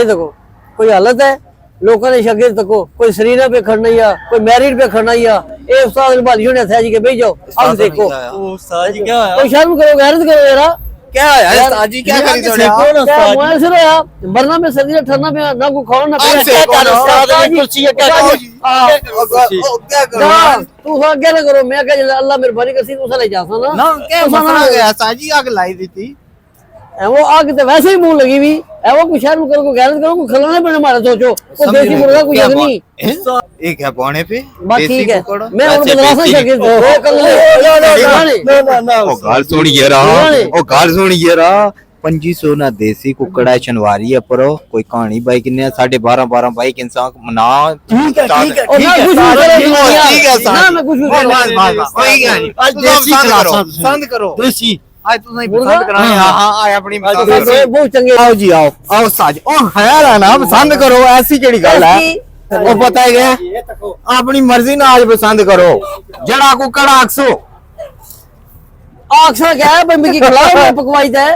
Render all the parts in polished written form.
ये देखो कोई हालत है लोगों ने शकीर तको कोई शरीर पे खड़ना या कोई मैरिड पे खड़ना या ए उस्ताद भालियों ने था जी के भेज जाओ अब देखो उस्ताद जी क्या है कोई शर्म करो गैरत करो यारा क्या है उस्ताद जी क्या करी थोड़े क्या मोबाइल से रोया मरना में सर्दी में ठरना में ना को खाओ ना पे क्या उस्ताद जी कुर्सी है क्या तू सा क्या ना करो मैं कह अल्लाह मेहरबानी करसी तू सा ले जासा ना ना क्या मसला गया उस्ताद जी आग लाई दी थी वो आग तो वैसे ही मुंह लगी हुई है वो कुछ शर्म करो को गैरत करो को खिलाने पे मारा सोचो को देसी मुर्गा कोई अग्नि एक है बोने पे बात ठीक है मैं उनको मदरसा शकीर वो कल ओ गाल सुनिए रहा ओ गाल सुनिए रहा 2500 ना देसी कुकड़ा शनवारी है परो कोई कहानी बाइक ने 12.5 बाइक इंसान ना ठीक है ना मैं कुछ पसंद करो देसी आज तू नहीं पसंद करा हां आए अपनी बहुत चंगे आओ जी आओ साज ओ खैर है ना पसंद करो ऐसी केड़ी गल है ओ पता है गया अपनी मर्जी ना आज पसंद करो जड़ा कुकड़ा आखसो आखसा क्या है भाई की खिलाओ पकवाई है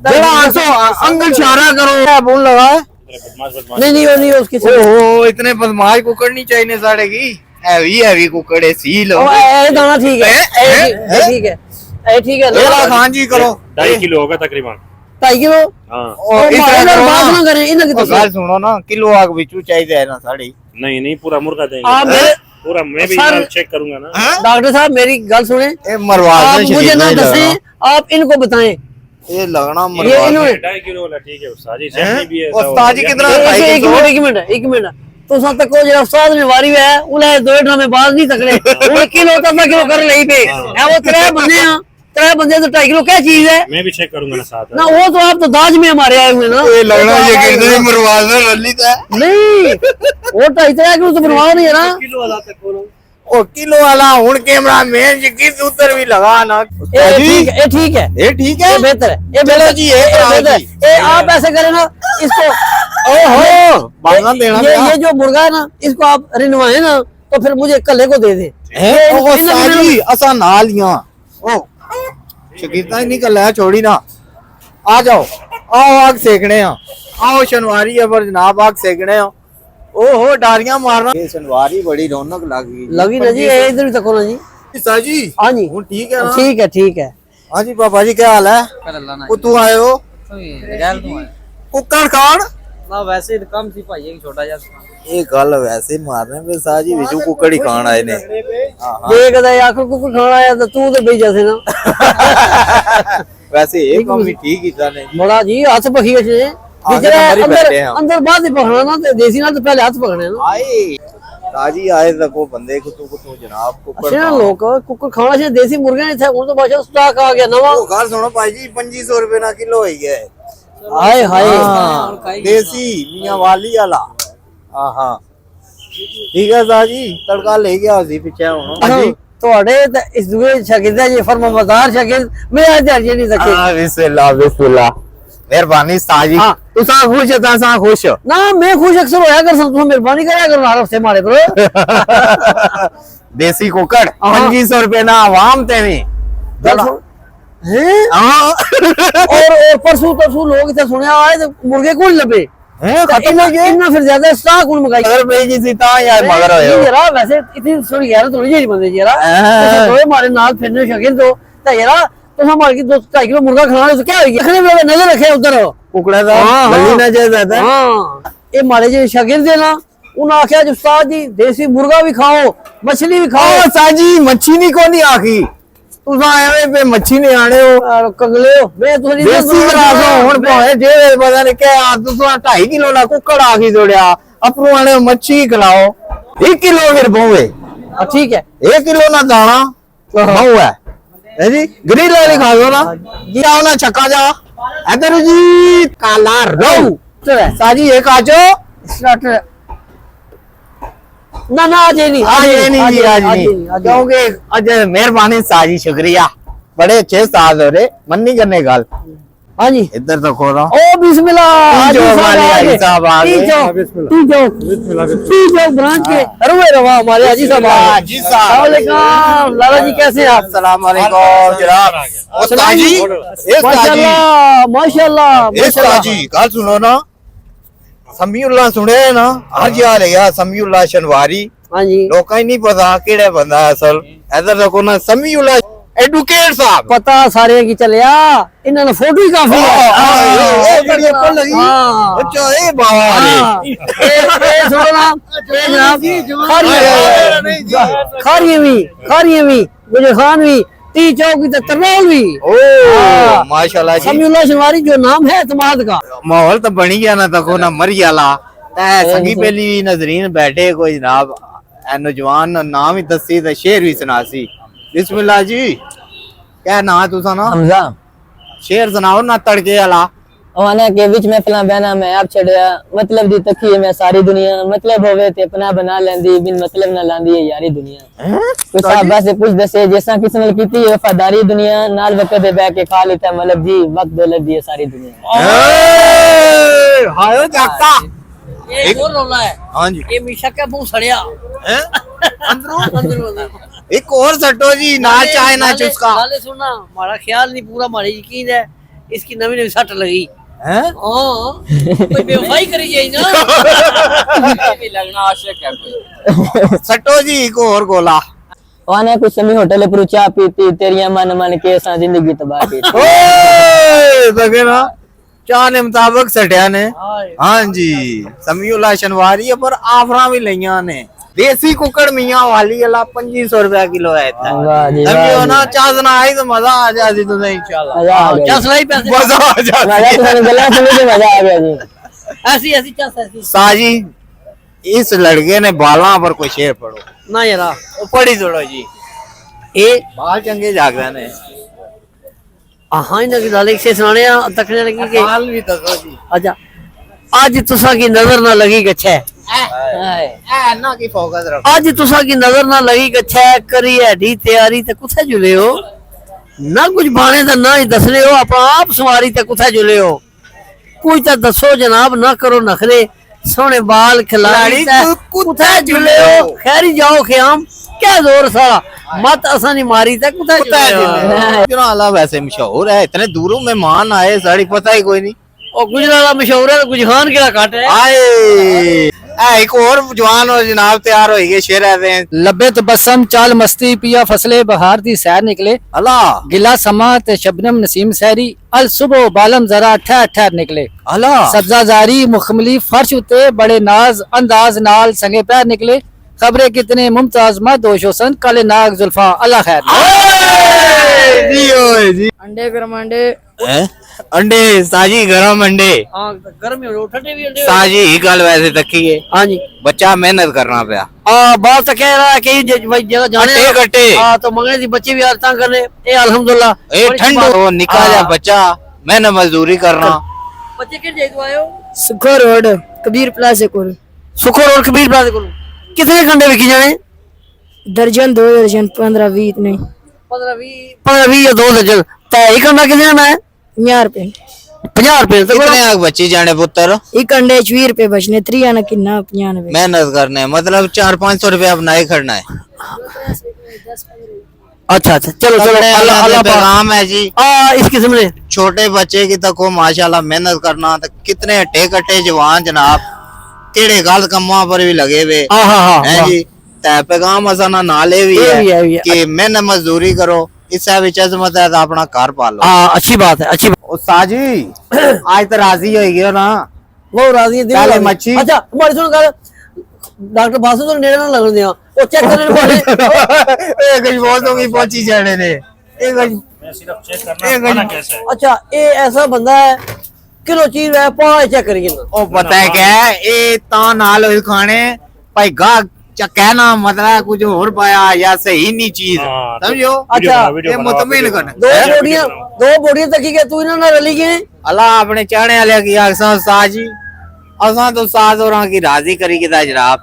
जड़ा आखसो अंगल इशारा करो बोल लगा नहीं वो नहीं उसकी ओहो इतने बदमाश कुकड़ नहीं चाहिए साढ़े की हैवी कुकड़े सील ओ ए दाना ठीक है ठीक है ठीक है लेला खान जी करो 2.5 किलो होगा तकरीबन 2.5 किलो हाँ बात ना करें इनकी तो गाल सुनो ना किलो आग बिचू चाहिए है ना साड़ी नहीं पूरा मुर्गा देंगे पूरा मैं भी चेक करूंगा ना डॉक्टर साहब मेरी गल सुने मरवा मुझे ना दसे आप इनको बताएं ये लगना ये इन्होंने 2.5 किलो वाला ठीक है उस्ताद जी सेफ्टी भी है उस्ताद जी कितना एक मिनट तो सा तक जो उस्ताद ने वारी है उले दो ड्रामे बाज नहीं तकड़े वो किलो तक किलो कर लई पे है वो त्रै बंदे तो 2.5 किलो क्या चीज है मैं भी चेक करूंगा ना साथ ना वो तो आप तो दाज में हमारे आए हुए ना ये लगना ये कितने मरवाज है रल्ली था नहीं वो 2.5 किलो तो बनवा नहीं है ना किलो वाला तक बोलो ओ किलो वाला हुन कैमरा मैन जी किस उधर भी लगा ना ये ठीक है ये बेहतर है ये बेहतर जी ये ये आप ऐसे करें ना इसको ओहो बांगा देना ये जो मुर्गा है ना इसको आप रिनवाए ना तो फिर मुझे कल्ले को दे दे ओ साजी असा ना लिया ओ शकीता ही निकल है छोड़ी ना आ जाओ आओ आग सेकने हैं आओ शनवारी है पर जनाब आग सेकने हैं ओहो डारियां मारना ये शनवारी बड़ी रौनक लगी ना जी इधर ही तको ना जी साजी हाँ जी ठीक है ना ठीक है हाँ जी पापा जी क्या हाल है तू आए हो कुकर खान ना वैसे कम सी भाई एक छोटा जैसा ये गल वैसे मारने पे साजी विचू कुकड़ ही खान आए ने देखदा आखिर कुकर खाना आया तो तू तो बेच जासे ना वैसे ये काम भी ठीक ही था ने बड़ा जी हाथ पखी अच्छे अंदर बात ही पकड़ना ना तो देसी ना तो पहले हाथ पकड़ने ना आए ताजी आए तको बंदे को तू जनाब कुकर अच्छा लोग कुकर खाना से देसी मुर्गे नहीं थे उन तो बादशाह स्टॉक आ गया नवा ओ गाल सुनो भाई जी 2500 रुपए ना किलो हो गया हाय देसी मियां वाली वाला हां ठीक है साजी तड़का ले गया उसी पीछे हूं ਤੁਹਾਡੇ ਤੇ ਇਸ ਦੂਏ ਸ਼ਾਗਿਰਦਾਂ ਜੀ ਫਰਮਾਬਰਦਾਰ ਸ਼ਾਗਿਰਦ ਮੈਂ ਅੱਜ ਹਰ ਨਹੀਂ ਸਕੇ बिस्मिल्लाह मेहरबानी साजी तू सा खुश है ता खुश ना मैं खुश अक्सर होया कर सब मेहरबानी करया कर हर हफ्ते मारे पर देसी कुकड़ 2500 रुपए ना आवाम ते में हैं और परसों लोग इथे सुनया आए तो मुर्गे कौन लबे इतना फिर ज्यादा स्टॉक कौन मंगाई अगर भेजी सी ता यार मगर होयो जरा वैसे इतनी थोड़ी गैरत थोड़ी जी बंदे जरा तो हमारे नाल फिरने शकील तो यारा तो हमारे की 2-2.5 किलो मुर्गा खाना तो क्या होगी रखने में नजर रखे उधर कुकड़ा दा गली ना जाता हां ये मारे जी शकील दे ना उन आख्या जो उस्ताद जी देसी मुर्गा भी खाओ मछली भी खाओ साजी मच्छी नहीं कोनी आखी तुसा एवे पे मच्छी नहीं आने हो कगले हो मैं थोड़ी देसी रासो हुन भावे जे पता नहीं क्या तुसा 2.5 किलो ना कुकड़ आखी जोड़या अपनो आने मच्छी खिलाओ 1 किलो फिर बहुए ठीक है 1 किलो ना दाना बहु है जी ग्रिल वाली खा दो ना जी आओ ना छक्का जा इधर जी काला रहू साजी एक आजो स्टार्टर ना आज नहीं क्योंकि आज मेहरबानी साजी शुक्रिया बड़े अच्छे साज हो रहे मन नहीं करने गाल हाँ जी इधर तो खो रहा ओ बिस्मिल्लाह साहब आ गए तू जो ब्रांच के रुए रवा हमारे हाजी साहब अस्सलाम वालेकुम लाला जी कैसे हैं आप अस्सलाम वालेकुम जनाब उस्ताद जी माशाल्लाह माशाल्लाह उस्ताद जी कल सुनो ना ਸਮੀਉੱਲਾ ਸੁਣਿਆ ਨਾ ਅੱਜ ਆ ਰਿਹਾ ਸਮੀਉੱਲਾ ਸ਼ਨਵਾਰੀ ਹਾਂਜੀ ਲੋਕਾਂ ਹੀ ਨਹੀਂ ਪਤਾ ਕਿਹੜਾ ਬੰਦਾ ਹੈ ਅਸਲ ਇਧਰ ਦੇਖੋ ਨਾ ਸਮੀਉੱਲਾ ਐਡਵੋਕੇਟ ਸਾਹਿਬ ਪਤਾ ਸਾਰੇ ਕੀ ਚੱਲਿਆ ਇਹਨਾਂ ਨੂੰ ਫੋਟੋ ਹੀ ਕਾਫੀ ਹੈ ਇਹ ਜਿਹੜੀ ਉੱਪਰ ਲੱਗੀ ਹਾਂ। ਅੱਛਾ ਇਹ ਬਾਵਾ ਨੇ ਇਹ ਸੁਣੋ ਨਾ ਇਹ ਜਨਾਬ ਖਾਰੀਆਂ ਵੀ ਗੁਜਰ ਖਾਨ भी 30 चौकी तक तरनाल भी ओ माशाल्लाह जी समयुल्लाह शनवारी जो नाम है एतमाद का माहौल तो बनी गया ना तको ना मरियाला संगी बेली नजरीन बैठे कोई जनाब नौजवान नाम ही दसी ते शेर भी सुनासी बिस्मिल्लाह जी क्या ना तुसा ना हमजा शेर सुनाओ ना तड़के वाला वाना के बीच में फला बहना मैं आप छड़या मतलब दी तकी है मैं सारी दुनिया मतलब होवे ते अपना बना लेंदी बिन मतलब ना लांदी है यारी दुनिया कुछ साहब से पूछ दसे जैसा किसी ने कीती है वफादारी दुनिया नाल वक्त दे बैठ के खा लेता मतलब जी वक्त दौलत दी है सारी दुनिया हायो जागता एक और रोला है हां जी ये मीशा का मुंह सड़या हैं अंदरों एक और सटो जी ना चाहे ना चुस्का नाले सुनना हमारा ख्याल नहीं पूरा हमारे यकीन है इसकी नवी नवी सट लगी हैं हां कोई बेवफाई करी जाई ना भी लगना आशिक है कोई सटो जी एक और गोला वाना कुछ समय होटल पर चाय पीती तेरिया मन मन के सा जिंदगी तबाह की ओए देखे ना चाह मुताबिक सटिया ने हाँ जी समयुल्लाह शनवारी है पर आफरा भी लिया ने देसी कुकड़ मियां वाली अला 2500 रुपया किलो है वाह जी, वाह समझो जी। ना चासना आई तो मजा आ जाती तुम्हें इंशाल्लाह मजा आ गया चस लाई पैसे मजा आ जाती मजा तो गला सुन के मजा आ गया जी ऐसी ऐसी चस ऐसी साजी इस लड़के ने बाला पर कोई शेर पढ़ो ना यारा वो पढ़ी छोड़ो जी ए बाल चंगे जाग रहे ने हां इना की दाले से सुनाने तकने लगी के बाल भी दसो जी अच्छा आज तुसा की नजर ना लगी गच्छे ए ना की फोकस रखो आज तुसा की नजर ना लगी गच्छे करी है दी तैयारी ते कुथे जुले हो ना कुछ बाणे दा ना ही दसने हो अपना आप सवारी ते कुथे जुले हो कुछ तो दसो जनाब ना करो नखरे सोने बाल खिलाड़ी ते कुथे जुले हो खैरी जाओ ख्याम क्या जोर सारा मत असनी मारी ते कुथे जुले हो गुजराला वैसे मशहूर है इतने दूरों मेहमान आए साड़ी पता ही कोई नहीं ओ गुजराला मशहूर है गुज खान केड़ा काट है आए एक और जवान और जनाब तैयार हो गए शेर आते हैं लब्बे तबस्सम चाल मस्ती पिया फसले बहार दी सैर निकले अल्लाह गिला समा ते शबनम नसीम सहरी अल सुबह बालम जरा ठहर ठहर निकले अल्लाह सब्जा जारी मुखमली फर्श उते बड़े नाज अंदाज नाल संगे पैर निकले खबरें कितने मुमताज मदोशो सन काले नाग जुल्फा अल्लाह खैर जी ओए जी अंडे गरम अंडे अंडे साजी गरम अंडे हां गर्मी हो ठंडे भी अंडे साजी ही गल वैसे तकी है हां जी बच्चा मेहनत करना पिया बात तो कह रहा है कि भाई जगह जाने गट्टे गट्टे हां तो मंगने दी बच्चे भी आरता करने ए अल्हम्दुलिल्लाह ए ठंड हो निका जा बच्चा मैंने मजदूरी करना बच्चे के जेग आयो सुखो रोड कबीर प्लाजा कोल सुखो रोड कबीर प्लाजा को कितने घंटे विकी जाने दर्जन 2 दर्जन 15 20 नहीं 15 20 या 2 दर्जन तय ही करना कितने में 50 रुपए 50 रुपए तो कितने आग बच्ची जाने पुत्र एक अंडे 20 रुपए बचने 3 आना किन्ना 95 मेहनत करने मतलब 400-500 रुपया अपना ही खड़ना है अच्छा अच्छा चलो चलो अल्लाह अल्लाह पैगाम है जी इस किस्म ने छोटे बच्चे की तक हो माशाल्लाह मेहनत करना तो कितने हट्टे कट्टे जवान जनाब केड़े गलत कम्मा पर भी लगे हुए हां हां हैं जी ते पैगाम असाना नाले भी ये भी है, है कि मेहनत मजदूरी करो इससे भी अजमत है तो अपना घर पालो हां अच्छी बात है अच्छी ओ साजी आज तो राजी हो गए ना वो राजी दिल पहले राजी। मच्छी। अच्छा हमारी सुन गल डॉक्टर बासु तो नेड़े ना लगन दिया वो चेक करने पड़े एक गज बहुत होगी पहुंची जाने ने एक गज मैं सिर्फ चेक करना खाना कैसा है अच्छा ये ऐसा बंदा है किलो चीज है पा चेक करिए ना ओ पता है क्या है ए ता नाल होए खाने भाई गा कहना मतलब कुछ और पाया या सही नहीं चीज हाँ, समझो अच्छा, ये मुतमिन करना दो बोडियां तकी के तू इना ना रली गए अल्लाह अपने चाहने वाले की असा साजी असा तो साज और की राजी करी के जनाब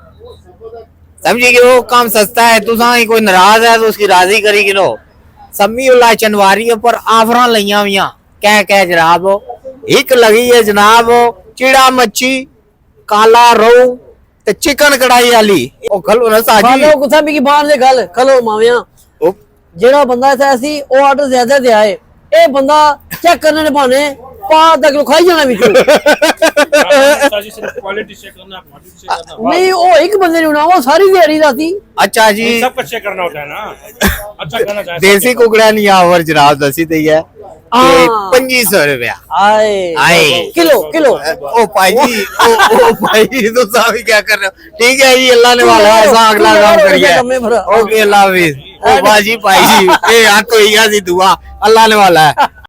समझी कि वो काम सस्ता है तुसा ही कोई नाराज है तो उसकी राजी करी कि लो समयुल्लाह चनवारी पर आफरा लिया हुई कह जनाब एक लगी है जनाब चिड़ा मच्छी काला रोहू ते चिकन कढ़ाई वाली ओ खलो ना साजी फालो कुथा भी की बाहर दे गल खलो माविया ओ जेड़ा बंदा इथे ऐसी ओ ऑर्डर ज्यादा दे आए ए बंदा चेक करने ने बहाने पा तक खाई जाना बिचू जी सिर्फ क्वालिटी चेक करना, क्वांटिटी चेक करना, नहीं वो एक बंदे ने बनाओ सारी दिहाड़ी राती अच्छा जी सब कुछ चेक करना होता है ना। अच्छा खाना चाहिए। देसी कुकड़ा नहीं आवर जनाब दसी दी है हाँ। 2500 रुपया आए आए किलो किलो ओ भाई जी ओ भाई जी तो साहब क्या कर रहे हो? ठीक है जी अल्लाह ने वाला ऐसा अगला काम करिए ओके अल्लाह हाफिज ओ बाजी भाई जी ए आ कोई सी दुआ अल्लाह ने वाला है।